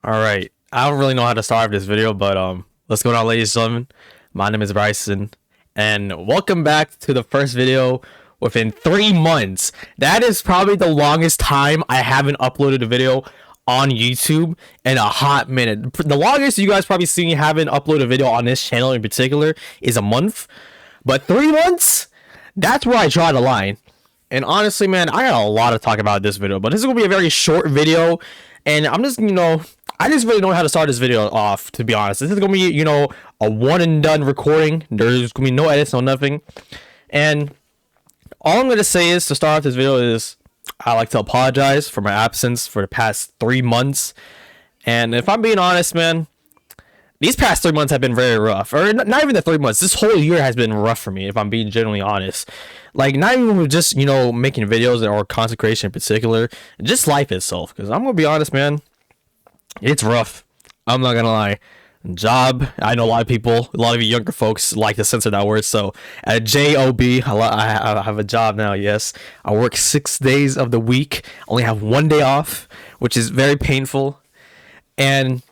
All right. I don't really know how to start this video, but let's go down, ladies and gentlemen. My name is Bryson, and welcome back to the first video within 3 months. That is probably the longest time I haven't uploaded a video on YouTube in a hot minute. The longest you guys probably seen me haven't uploaded a video on this channel in particular is a month, but 3 months? That's where I draw the line. And honestly, man, I got a lot to talk about this video, but this is gonna be a very short video, and I'm just, I just really don't know how to start this video off, to be honest. This is gonna be, a one and done recording. There's gonna be no edits, no nothing. And all I'm gonna say is to start off this video is I like to apologize for my absence for the past 3 months. And if I'm being honest, man, these past 3 months have been very rough. Or not even the 3 months. This whole year has been rough for me, if I'm being genuinely honest. Like, not even with just, making videos or consecration in particular. Just life itself. Because I'm going to be honest, man. It's rough. I'm not going to lie. Job. I know a lot of people, a lot of you younger folks like to censor that word. So, at JOB, I have a job now, yes. I work 6 days of the week. Only have 1 day off, which is very painful. And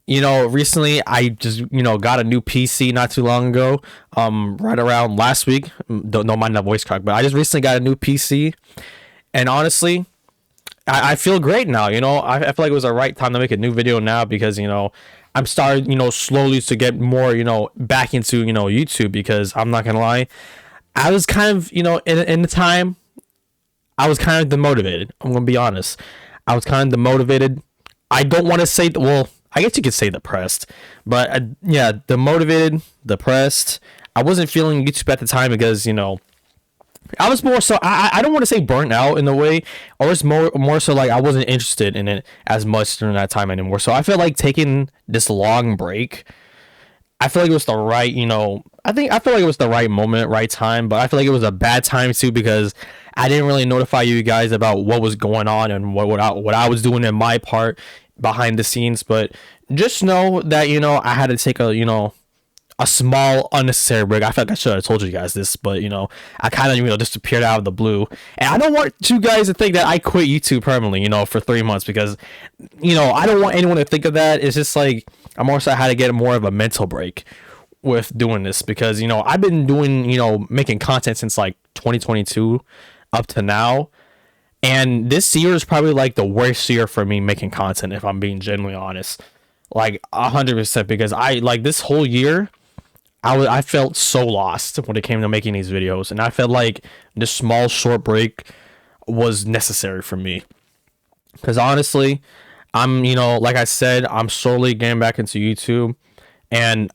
recently I just, got a new PC not too long ago, right around last week. Don't mind that voice crack, but I just recently got a new PC, and honestly, I feel great now. I feel like it was the right time to make a new video now because, I'm starting, slowly to get more, back into, YouTube, because I'm not gonna lie, I was kind of, in the time, I was kind of demotivated. I'm gonna be honest. I was kind of demotivated. I don't want to say, well, I guess you could say depressed, but yeah, demotivated, depressed. I wasn't feeling YouTube at the time because I was more so, I don't want to say burnt out in a way, or it's more so like I wasn't interested in it as much during that time anymore. So I feel like taking this long break, I feel like it was the right, I feel like it was the right moment, right time, but I feel like it was a bad time too because I didn't really notify you guys about what was going on and what I was doing in my part behind the scenes. But just know that I had to take a small unnecessary break. I feel like I should have told you guys this, but I kind of disappeared out of the blue, and I don't want you guys to think that I quit YouTube permanently, for 3 months, because I don't want anyone to think of that. It's just like I'm also had to get more of a mental break with doing this because I've been doing making content since like 2022 up to now, and this year is probably like the worst year for me making content, if I'm being genuinely honest. Like 100%, because I like this whole year I felt so lost when it came to making these videos, and I felt like this small short break was necessary for me. Because honestly, I'm like I said, I'm slowly getting back into YouTube, and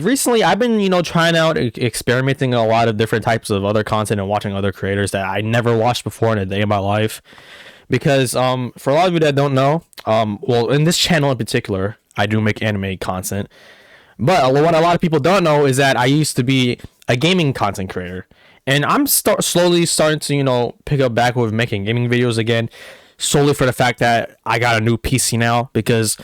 recently I've been trying out experimenting a lot of different types of other content and watching other creators that I never watched before in a day of my life. Because for a lot of you that don't know, well, in this channel in particular, I do make anime content. But what a lot of people don't know is that I used to be a gaming content creator, and I'm slowly starting to pick up back with making gaming videos again, solely for the fact that I got a new PC now. Because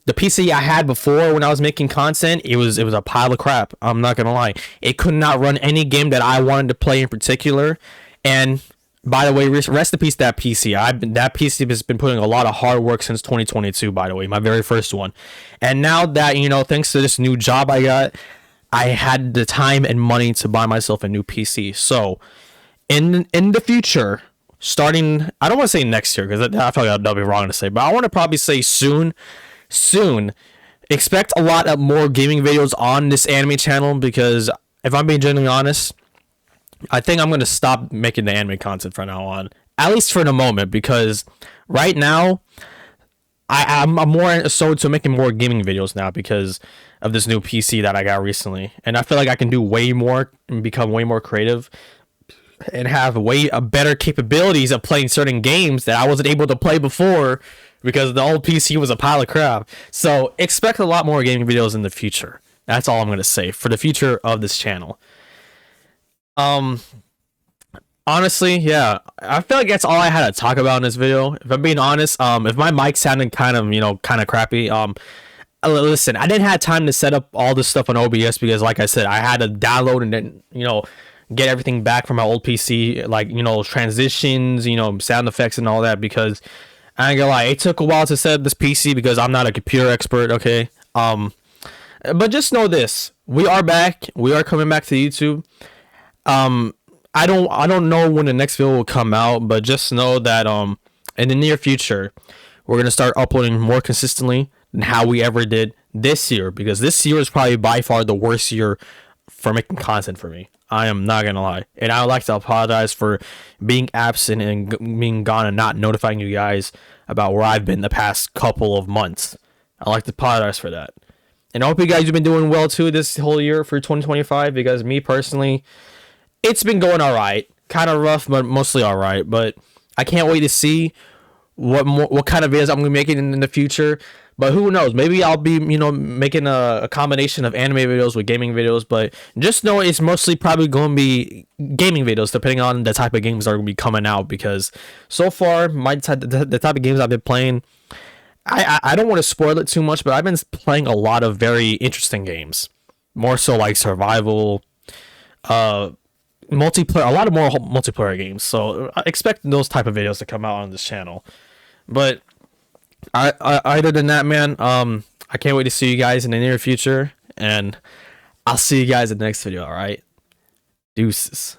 the PC I had before when I was making content, it was a pile of crap. I'm not gonna lie, it could not run any game that I wanted to play in particular. And by the way, rest in peace that PC. That PC has been putting a lot of hard work since 2022. By the way, my very first one, and now that thanks to this new job I got, I had the time and money to buy myself a new PC. So, in the future, starting, I don't want to say next year because I feel like that'll be wrong to say, but I want to probably say soon. Expect a lot of more gaming videos on this anime channel, because if I'm being genuinely honest, I think I'm going to stop making the anime content from now on, at least for the moment, because right now I'm more so to making more gaming videos now because of this new PC that I got recently, and I feel like I can do way more and become way more creative and have way better capabilities of playing certain games that I wasn't able to play before because the old PC was a pile of crap. So expect a lot more gaming videos in the future. That's all I'm going to say for the future of this channel. Um, Honestly, yeah, I feel like that's all I had to talk about in this video. If I'm being honest, if my mic sounded kind of crappy, listen, I didn't have time to set up all this stuff on OBS because, like I said, I had to download and then get everything back from my old PC, like transitions, sound effects and all that, because I ain't gonna lie, it took a while to set up this PC because I'm not a computer expert. Okay, but just know this: we are back. We are coming back to YouTube. Um, I don't know when the next video will come out, but just know that in the near future, we're gonna start uploading more consistently than how we ever did this year, because this year is probably by far the worst year for making content for me. I am not gonna lie, and I would like to apologize for being absent and being gone and not notifying you guys about where I've been the past couple of months. I'd like to apologize for that, and I hope you guys have been doing well too this whole year for 2025. Because me personally, it's been going all right, kind of rough, but mostly all right. But I can't wait to see what kind of videos I'm gonna be making in the future. But who knows? Maybe I'll be making a combination of anime videos with gaming videos. But just know it's mostly probably going to be gaming videos, depending on the type of games that are going to be coming out. Because so far, the type of games I've been playing, I don't want to spoil it too much, but I've been playing a lot of very interesting games, more so like survival, multiplayer, a lot of more multiplayer games. So I expect those type of videos to come out on this channel. But other than that, man, I can't wait to see you guys in the near future, and I'll see you guys in the next video. All right, deuces.